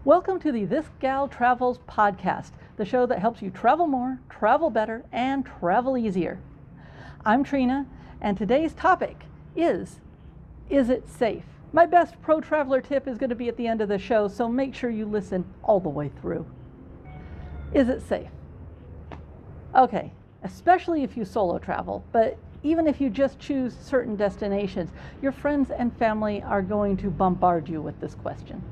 Welcome to the This Gal Travels podcast, the show that helps you travel more, travel better, and travel easier. I'm Trina, and today's topic is it safe? My best pro traveler tip is going to be at the end of the show, so make sure you listen all the way through. Is it safe? Okay, especially if you solo travel, but even if you just choose certain destinations, your friends and family are going to bombard you with this question.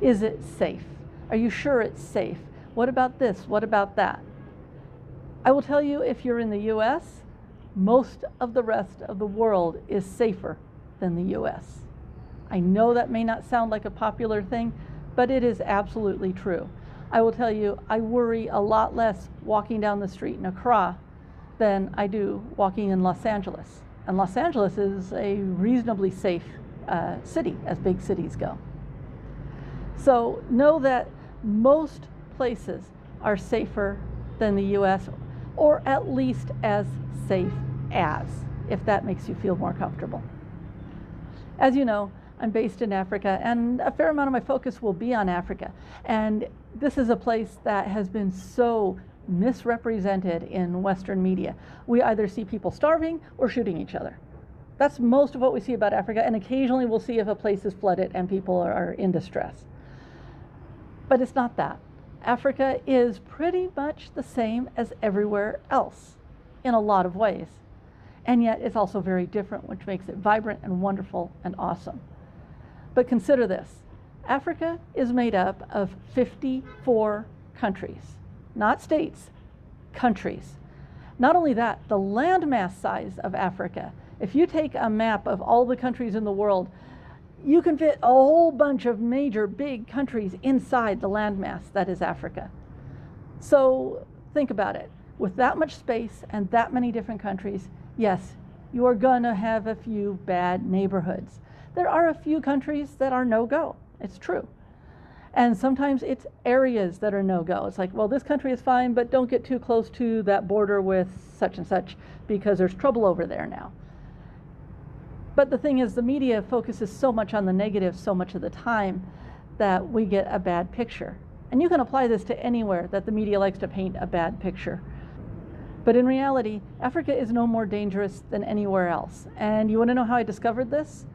Is it safe? Are you sure it's safe? What about this? What about that? I will tell you, if you're in the US, most of the rest of the world is safer than the US. I know that may not sound like a popular thing, but it is absolutely true. I will tell you, I worry a lot less walking down the street in Accra than I do walking in Los Angeles. And Los Angeles is a reasonably safe city, as big cities go. So know that most places are safer than the US, or at least as safe as, if that makes you feel more comfortable. As you know, I'm based in Africa, and a fair amount of my focus will be on Africa. And this is a place that has been so misrepresented in Western media. We either see people starving or shooting each other. That's most of what we see about Africa, and occasionally we'll see if a place is flooded and people are in distress. But it's not that. Africa is pretty much the same as everywhere else in a lot of ways. And yet it's also very different, which makes it vibrant and wonderful and awesome. But consider this. Africa is made up of 54 countries, not states, countries. Not only that, the landmass size of Africa, if you take a map of all the countries in the world, you can fit a whole bunch of major big countries inside the landmass that is Africa. So think about it. With that much space and that many different countries, yes, you are gonna have a few bad neighborhoods. There are a few countries that are no-go. It's true. And sometimes it's areas that are no-go. It's like, well, this country is fine, but don't get too close to that border with such and such because there's trouble over there now. But the thing is, the media focuses so much on the negative so much of the time that we get a bad picture. And you can apply this to anywhere that the media likes to paint a bad picture. But in reality, Africa is no more dangerous than anywhere else. And you want to know how I discovered this?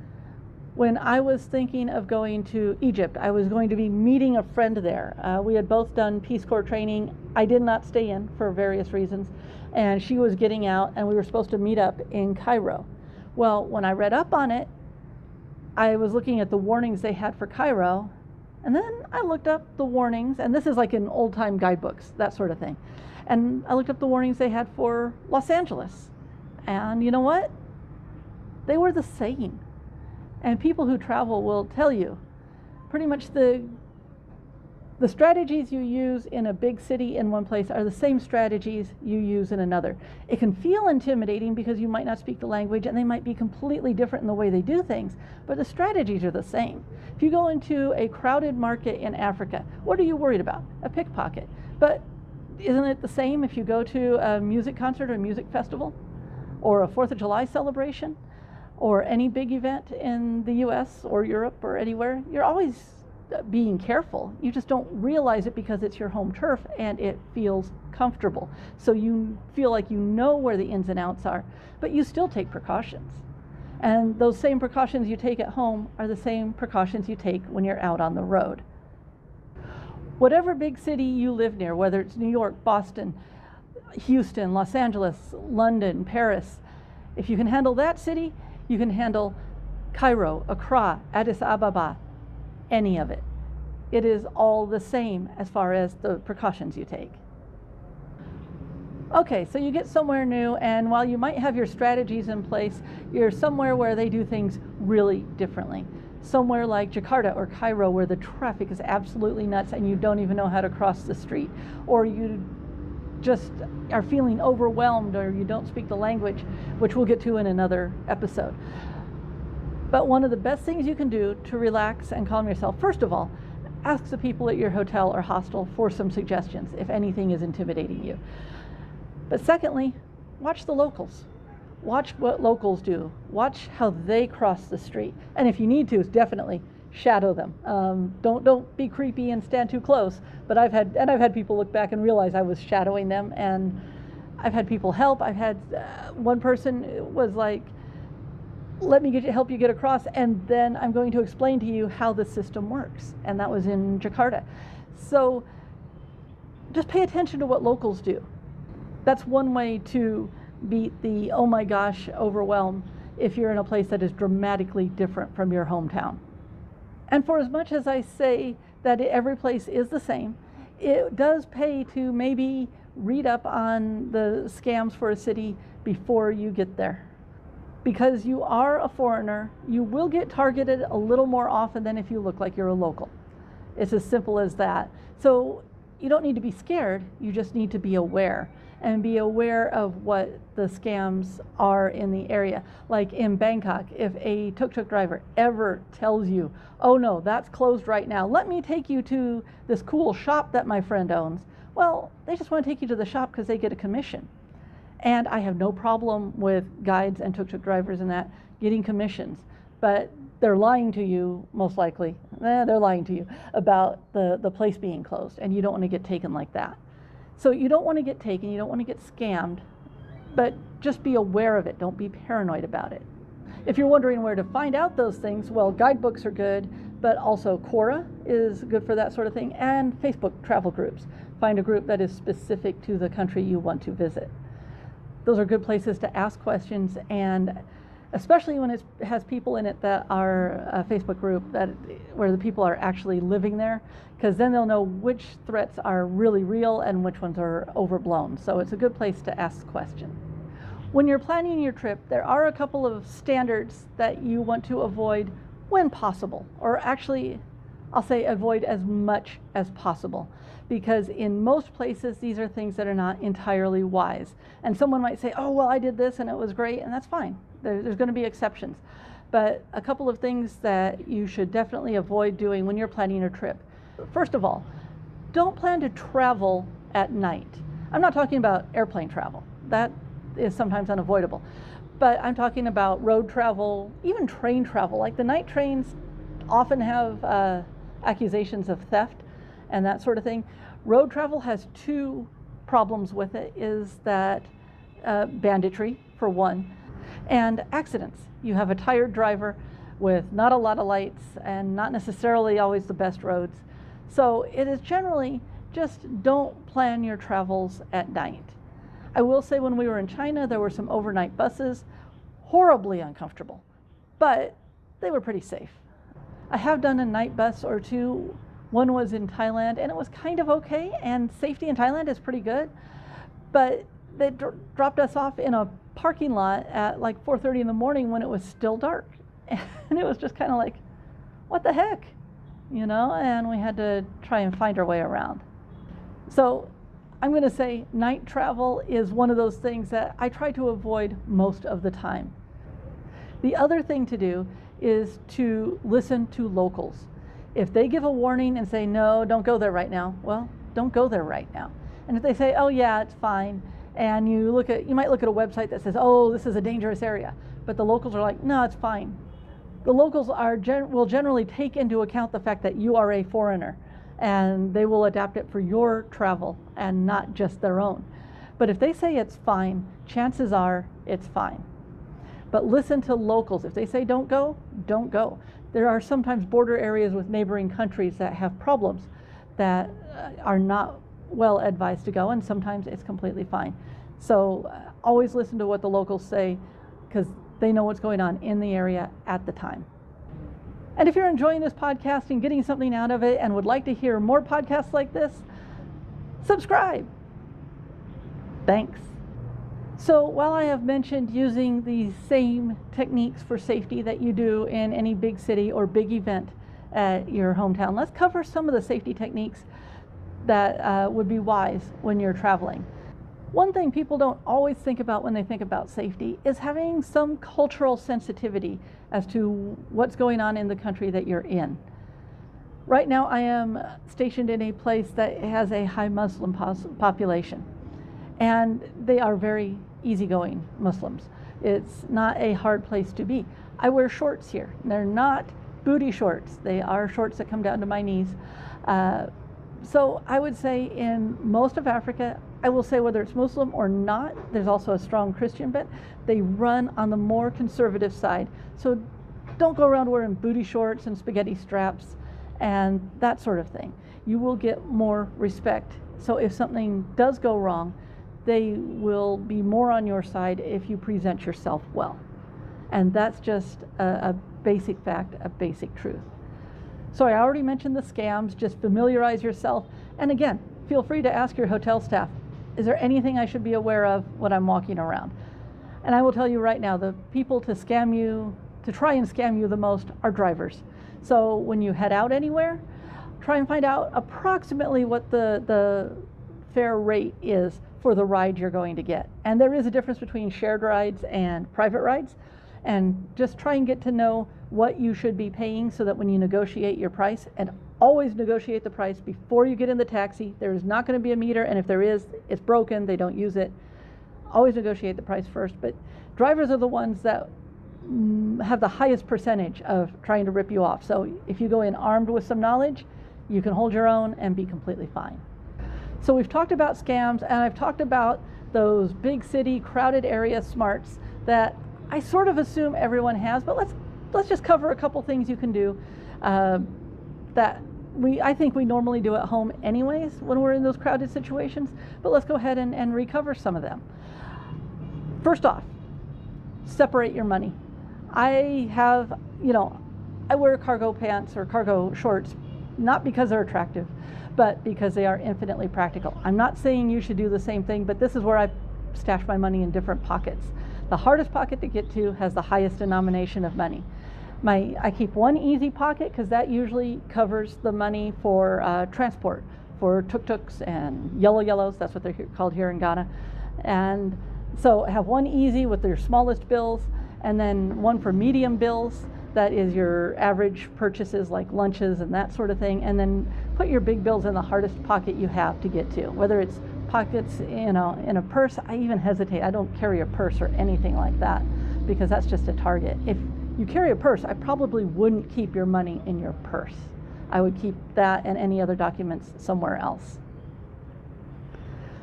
When I was thinking of going to Egypt, I was going to be meeting a friend there. We had both done Peace Corps training. I did not stay in for various reasons. And she was getting out, and we were supposed to meet up in Cairo. Well, when I read up on it, I was looking at the warnings they had for Cairo, and then I looked up the warnings, and this is like in old-time guidebooks, that sort of thing. And I looked up the warnings they had for Los Angeles. And you know what? They were the same. And people who travel will tell you pretty much the strategies you use in a big city in one place are the same strategies you use in another. It can feel intimidating because you might not speak the language and they might be completely different in the way they do things, but the strategies are the same. If you go into a crowded market in Africa, what are you worried about? A pickpocket. But isn't it the same if you go to a music concert or a music festival or a 4th of July celebration or any big event in the US or Europe or anywhere? You're always being careful. You just don't realize it because it's your home turf and it feels comfortable. So you feel like you know where the ins and outs are, but you still take precautions. And those same precautions you take at home are the same precautions you take when you're out on the road. Whatever big city you live near, whether it's New York, Boston, Houston, Los Angeles, London, Paris, if you can handle that city, you can handle Cairo, Accra, Addis Ababa, any of it. It is all the same as far as the precautions you take. Okay, so you get somewhere new, and while you might have your strategies in place, you're somewhere where they do things really differently. Somewhere like Jakarta or Cairo where the traffic is absolutely nuts and you don't even know how to cross the street, or you just are feeling overwhelmed, or you don't speak the language, which we'll get to in another episode. But one of the best things you can do to relax and calm yourself, first of all, ask the people at your hotel or hostel for some suggestions if anything is intimidating you. But secondly, watch the locals. Watch what locals do. Watch how they cross the street. And if you need to, definitely shadow them. Don't be creepy and stand too close. But I've had people look back and realize I was shadowing them, and I've had people help. I've had one person was like, let me help you get across, and then I'm going to explain to you how the system works. And that was in Jakarta. So just pay attention to what locals do. That's one way to beat the, oh my gosh, overwhelm if you're in a place that is dramatically different from your hometown. And for as much as I say that every place is the same, it does pay to maybe read up on the scams for a city before you get there. Because you are a foreigner, you will get targeted a little more often than if you look like you're a local. It's as simple as that. So you don't need to be scared, you just need to be aware. And be aware of what the scams are in the area. Like in Bangkok, if a tuk-tuk driver ever tells you, oh no, that's closed right now, let me take you to this cool shop that my friend owns. Well, they just want to take you to the shop because they get a commission. And I have no problem with guides and tuk-tuk drivers and that getting commissions, but they're lying to you, most likely. They're lying to you about the place being closed, and you don't want to get taken like that. So you don't want to get taken, you don't want to get scammed, but just be aware of it. Don't be paranoid about it. If you're wondering where to find out those things, well, guidebooks are good, but also Quora is good for that sort of thing, and Facebook travel groups. Find a group that is specific to the country you want to visit. Those are good places to ask questions, and especially when it has people in it that are a Facebook group where the people are actually living there, because then they'll know which threats are really real and which ones are overblown. So it's a good place to ask questions. When you're planning your trip, there are a couple of standards that you want to avoid when possible, or actually, I'll say avoid as much as possible. Because in most places, these are things that are not entirely wise. And someone might say, oh, well, I did this and it was great, and that's fine. There's going to be exceptions. But a couple of things that you should definitely avoid doing when you're planning your trip. First of all, don't plan to travel at night. I'm not talking about airplane travel. That is sometimes unavoidable. But I'm talking about road travel, even train travel. Like the night trains often have accusations of theft and that sort of thing. Road travel has two problems with it, is that banditry, for one, and accidents. You have a tired driver with not a lot of lights and not necessarily always the best roads. So it is generally just don't plan your travels at night. I will say when we were in China, there were some overnight buses, horribly uncomfortable, but they were pretty safe. I have done a night bus or two. One was in Thailand, and it was kind of okay, and safety in Thailand is pretty good, but they dropped us off in a parking lot at like 4:30 in the morning when it was still dark, and it was just kind of like, what the heck, you know, and we had to try and find our way around. So I'm going to say night travel is one of those things that I try to avoid most of the time. The other thing to do is to listen to locals. If they give a warning and say, no, don't go there right now, well, don't go there right now. And if they say, oh yeah, it's fine, and you might look at a website that says, oh, this is a dangerous area, but the locals are like, no, it's fine. The locals will generally take into account the fact that you are a foreigner, and they will adapt it for your travel and not just their own. But if they say it's fine, chances are it's fine. But listen to locals. If they say don't go, don't go. There are sometimes border areas with neighboring countries that have problems that are not well advised to go, and sometimes it's completely fine. So always listen to what the locals say, because they know what's going on in the area at the time. And if you're enjoying this podcast and getting something out of it and would like to hear more podcasts like this, subscribe. Thanks. So while I have mentioned using the same techniques for safety that you do in any big city or big event at your hometown, let's cover some of the safety techniques that would be wise when you're traveling. One thing people don't always think about when they think about safety is having some cultural sensitivity as to what's going on in the country that you're in. Right now I am stationed in a place that has a high Muslim population, and they are very easygoing Muslims. It's not a hard place to be. I wear shorts here. They're not booty shorts. They are shorts that come down to my knees. So I would say in most of Africa, I will say whether it's Muslim or not, there's also a strong Christian bent, they run on the more conservative side. So don't go around wearing booty shorts and spaghetti straps and that sort of thing. You will get more respect. So if something does go wrong, they will be more on your side if you present yourself well. And that's just a basic fact, a basic truth. So I already mentioned the scams. Just familiarize yourself. And again, feel free to ask your hotel staff, is there anything I should be aware of when I'm walking around? And I will tell you right now, the people to try and scam you the most are drivers. So when you head out anywhere, try and find out approximately what the fare rate is for the ride you're going to get. And there is a difference between shared rides and private rides. And just try and get to know what you should be paying so that when you negotiate your price, and always negotiate the price before you get in the taxi. There is not going to be a meter, and if there is, it's broken, they don't use it. Always negotiate the price first, but drivers are the ones that have the highest percentage of trying to rip you off. So if you go in armed with some knowledge, you can hold your own and be completely fine. So we've talked about scams, and I've talked about those big city, crowded area smarts that I sort of assume everyone has, but let's just cover a couple things you can do that I think we normally do at home anyways when we're in those crowded situations, but let's go ahead and recover some of them. First off, separate your money. I wear cargo pants or cargo shorts, not because they're attractive, but because they are infinitely practical. I'm not saying you should do the same thing, but this is where I stash my money in different pockets. The hardest pocket to get to has the highest denomination of money. I keep one easy pocket because that usually covers the money for transport, for tuk-tuks and yellows, that's what they're called here in Ghana. And so have one easy with your smallest bills, and then one for medium bills, that is your average purchases like lunches and that sort of thing, and then put your big bills in the hardest pocket you have to get to, whether it's pockets in a purse. I even hesitate. I don't carry a purse or anything like that because that's just a target. If you carry a purse, I probably wouldn't keep your money in your purse. I would keep that and any other documents somewhere else.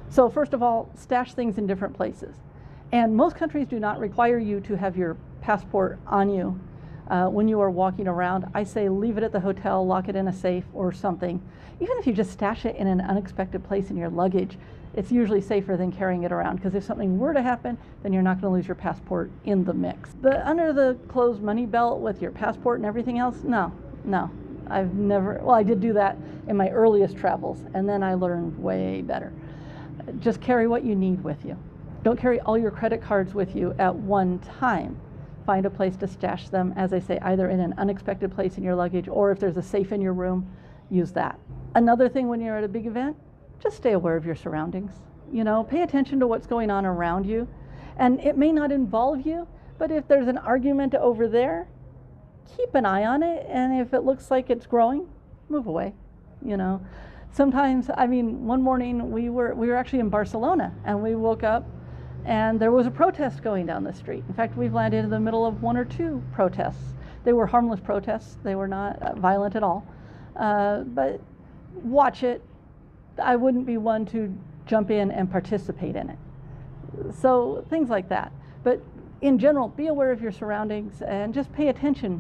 So first of all, stash things in different places. And most countries do not require you to have your passport on you when you are walking around. I say leave it at the hotel, lock it in a safe or something. Even if you just stash it in an unexpected place in your luggage, it's usually safer than carrying it around, because if something were to happen, then you're not going to lose your passport in the mix. But under the closed money belt with your passport and everything else, no. I've never, well, I did do that in my earliest travels, and then I learned way better. Just carry what you need with you. Don't carry all your credit cards with you at one time. Find a place to stash them, as I say, either in an unexpected place in your luggage, or if there's a safe in your room, use that. Another thing when you're at a big event, just stay aware of your surroundings. Pay attention to what's going on around you. And it may not involve you, but if there's an argument over there, keep an eye on it. And if it looks like it's growing, move away. Sometimes, one morning we were actually in Barcelona, and we woke up and there was a protest going down the street. In fact, we've landed in the middle of one or two protests. They were harmless protests. They were not violent at all. But watch it. I wouldn't be one to jump in and participate in it. So things like that. But in general, be aware of your surroundings and just pay attention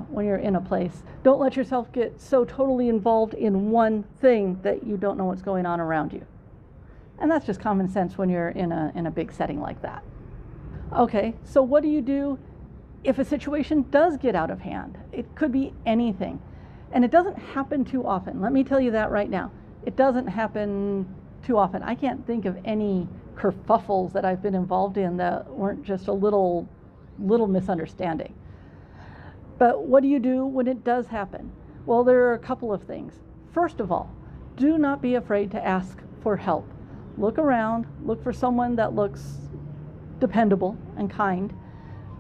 when you're in a place. Don't let yourself get so totally involved in one thing that you don't know what's going on around you. And that's just common sense when you're in a big setting like that. Okay, so what do you do if a situation does get out of hand? It could be anything. And it doesn't happen too often. Let me tell you that right now. It doesn't happen too often. I can't think of any kerfuffles that I've been involved in that weren't just a little misunderstanding. But what do you do when it does happen? Well, there are a couple of things. First of all, do not be afraid to ask for help. Look around, look for someone that looks dependable and kind.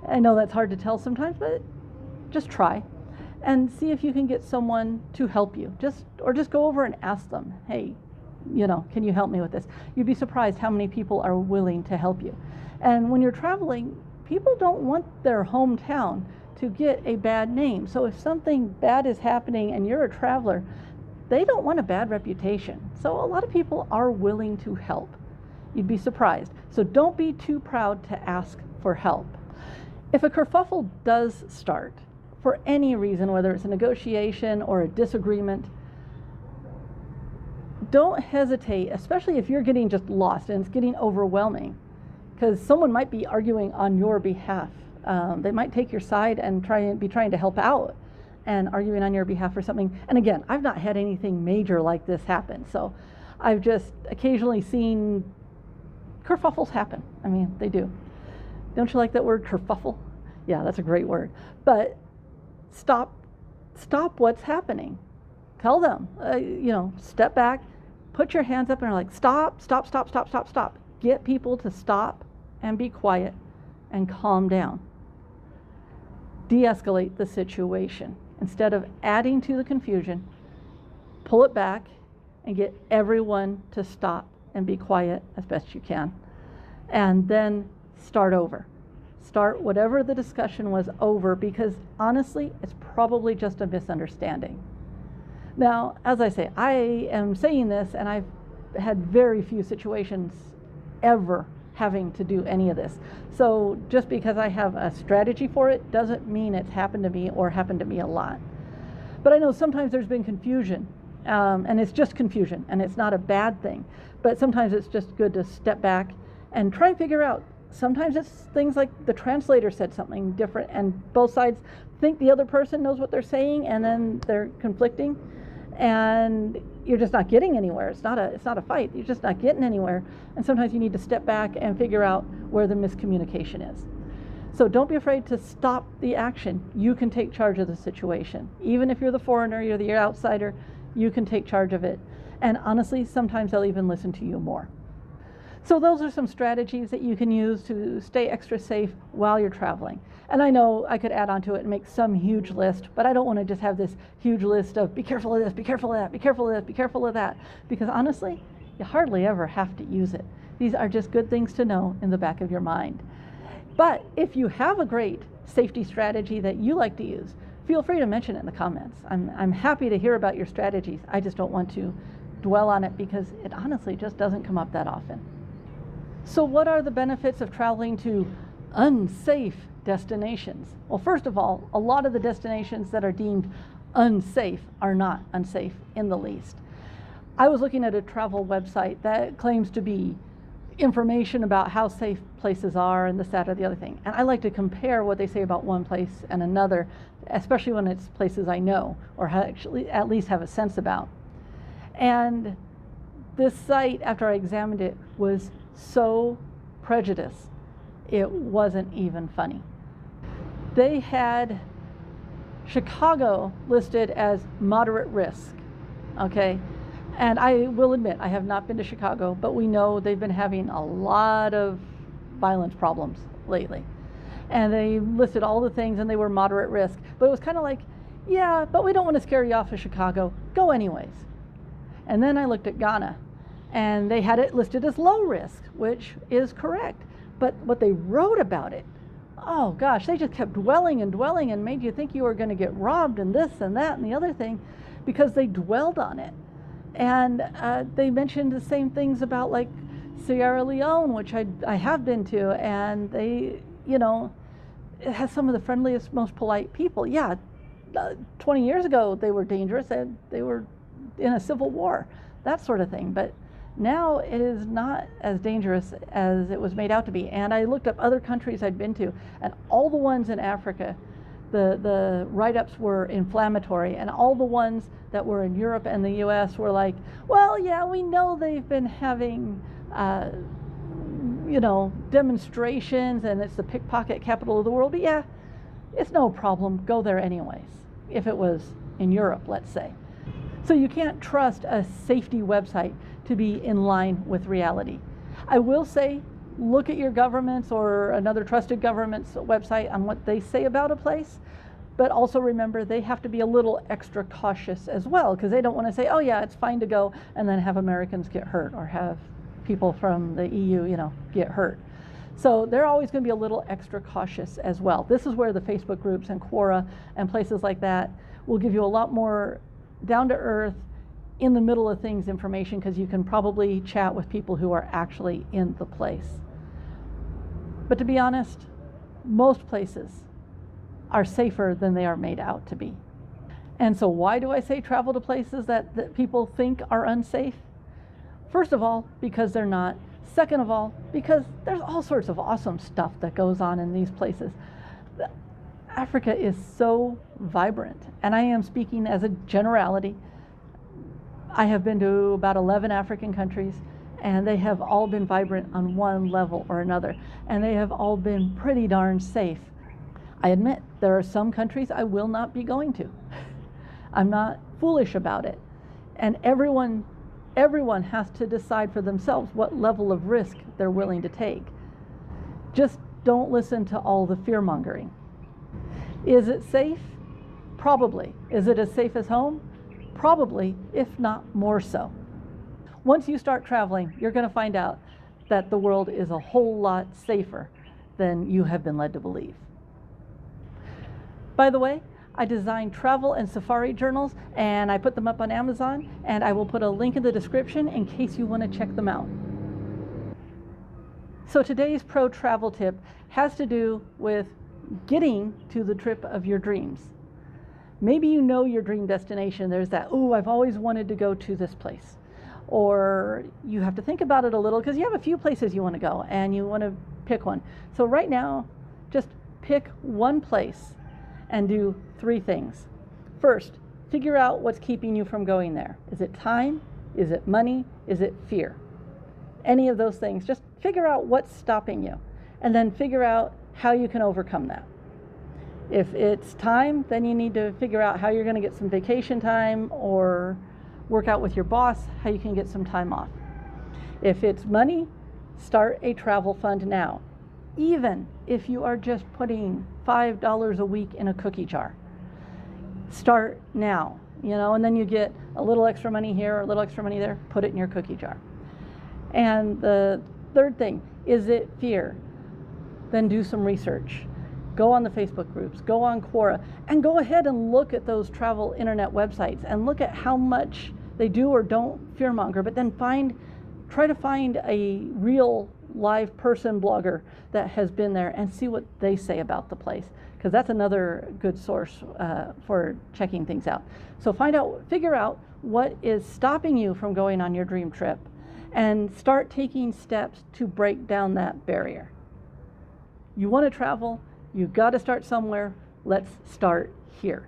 I know that's hard to tell sometimes, but just try. And see if you can get someone to help you. Just go over and ask them, hey, can you help me with this? You'd be surprised how many people are willing to help you. And when you're traveling, people don't want their hometown to get a bad name. So if something bad is happening and you're a traveler, they don't want a bad reputation. So a lot of people are willing to help. You'd be surprised. So don't be too proud to ask for help. If a kerfuffle does start, for any reason, whether it's a negotiation or a disagreement, don't hesitate, especially if you're getting just lost and it's getting overwhelming, because someone might be arguing on your behalf. They might take your side and be trying to help out and arguing on your behalf for something. And again, I've not had anything major like this happen, so I've just occasionally seen kerfuffles happen. I mean, they do. Don't you like that word, kerfuffle? Yeah, that's a great word. But stop what's happening. Tell them, step back, put your hands up and are like, stop. Get people to stop and be quiet and calm down. De-escalate the situation. Instead of adding to the confusion, pull it back and get everyone to stop and be quiet as best you can. And then start over. Start whatever the discussion was over, because honestly, it's probably just a misunderstanding. Now, as I say, I am saying this, and I've had very few situations ever having to do any of this. So just because I have a strategy for it doesn't mean it's happened to me or happened to me a lot. But I know sometimes there's been confusion, and it's just confusion, and it's not a bad thing. But sometimes it's just good to step back and try and figure out. Sometimes it's things like the translator said something different, and both sides think the other person knows what they're saying, and then they're conflicting, and you're just not getting anywhere. It's not a fight. You're just not getting anywhere. And sometimes you need to step back and figure out where the miscommunication is. So don't be afraid to stop the action. You can take charge of the situation. Even if you're the foreigner, you're the outsider, you can take charge of it. And honestly, sometimes they'll even listen to you more. So those are some strategies that you can use to stay extra safe while you're traveling. And I know I could add on to it and make some huge list, but I don't want to just have this huge list of be careful of this, be careful of that, be careful of this, be careful of that, because honestly, you hardly ever have to use it. These are just good things to know in the back of your mind. But if you have a great safety strategy that you like to use, feel free to mention it in the comments. I'm happy to hear about your strategies. I just don't want to dwell on it because it honestly just doesn't come up that often. So what are the benefits of traveling to unsafe destinations? Well, first of all, a lot of the destinations that are deemed unsafe are not unsafe in the least. I was looking at a travel website that claims to be information about how safe places are and this, that, or the other thing. And I like to compare what they say about one place and another, especially when it's places I know or actually at least have a sense about. And this site, after I examined it, was so prejudiced, it wasn't even funny. They had Chicago listed as moderate risk, okay? And I will admit, I have not been to Chicago, but we know they've been having a lot of violence problems lately. And they listed all the things and they were moderate risk. But it was kind of like, yeah, but we don't want to scare you off of Chicago. Go anyways. And then I looked at Ghana, and they had it listed as low risk, which is correct. But what they wrote about it, oh gosh, they just kept dwelling and made you think you were going to get robbed and this and that and the other thing because they dwelled on it. And they mentioned the same things about like Sierra Leone, which I have been to, and they, it has some of the friendliest, most polite people. Yeah, 20 years ago they were dangerous and they were in a civil war, that sort of thing. But now it is not as dangerous as it was made out to be. And I looked up other countries I'd been to, and all the ones in Africa, the write-ups were inflammatory, and all the ones that were in Europe and the US were like, well, yeah, we know they've been having demonstrations and it's the pickpocket capital of the world, but yeah, it's no problem, go there anyways, if it was in Europe, let's say. So you can't trust a safety website to be in line with reality. I will say, look at your government's or another trusted government's website on what they say about a place, but also remember they have to be a little extra cautious as well, because they don't want to say, oh yeah, it's fine to go, and then have Americans get hurt or have people from the EU, get hurt. So they're always going to be a little extra cautious as well. This is where the Facebook groups and Quora and places like that will give you a lot more down to earth, in the middle of things information, because you can probably chat with people who are actually in the place. But to be honest, most places are safer than they are made out to be. And so why do I say travel to places that people think are unsafe? First of all, because they're not. Second of all, because there's all sorts of awesome stuff that goes on in these places. Africa is so vibrant, and I am speaking as a generality. I have been to about 11 African countries, and they have all been vibrant on one level or another, and they have all been pretty darn safe. I admit there are some countries I will not be going to. I'm not foolish about it. And everyone has to decide for themselves what level of risk they're willing to take. Just don't listen to all the fear-mongering. Is it safe? Probably. Is it as safe as home? Probably, if not more so. Once you start traveling, you're going to find out that the world is a whole lot safer than you have been led to believe. By the way, I designed travel and safari journals, and I put them up on Amazon, and I will put a link in the description in case you want to check them out. So today's pro travel tip has to do with getting to the trip of your dreams. Maybe you know your dream destination. There's that, I've always wanted to go to this place. Or you have to think about it a little because you have a few places you want to go and you want to pick one. So right now, just pick one place and do 3 things. First, figure out what's keeping you from going there. Is it time? Is it money? Is it fear? Any of those things, just figure out what's stopping you and then figure out how you can overcome that. If it's time, then you need to figure out how you're going to get some vacation time or work out with your boss how you can get some time off. If it's money, start a travel fund now. Even if you are just putting $5 a week in a cookie jar. Start now, and then you get a little extra money here or a little extra money there, put it in your cookie jar. And the third thing, is it fear? Then do some research. Go on the Facebook groups, go on Quora, and go ahead and look at those travel internet websites and look at how much they do or don't fearmonger, but then try to find a real live person blogger that has been there and see what they say about the place, because that's another good source for checking things out. So figure out what is stopping you from going on your dream trip and start taking steps to break down that barrier. You want to travel, you've got to start somewhere. Let's start here.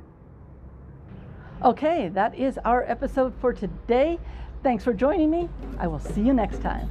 Okay, that is our episode for today. Thanks for joining me. I will see you next time.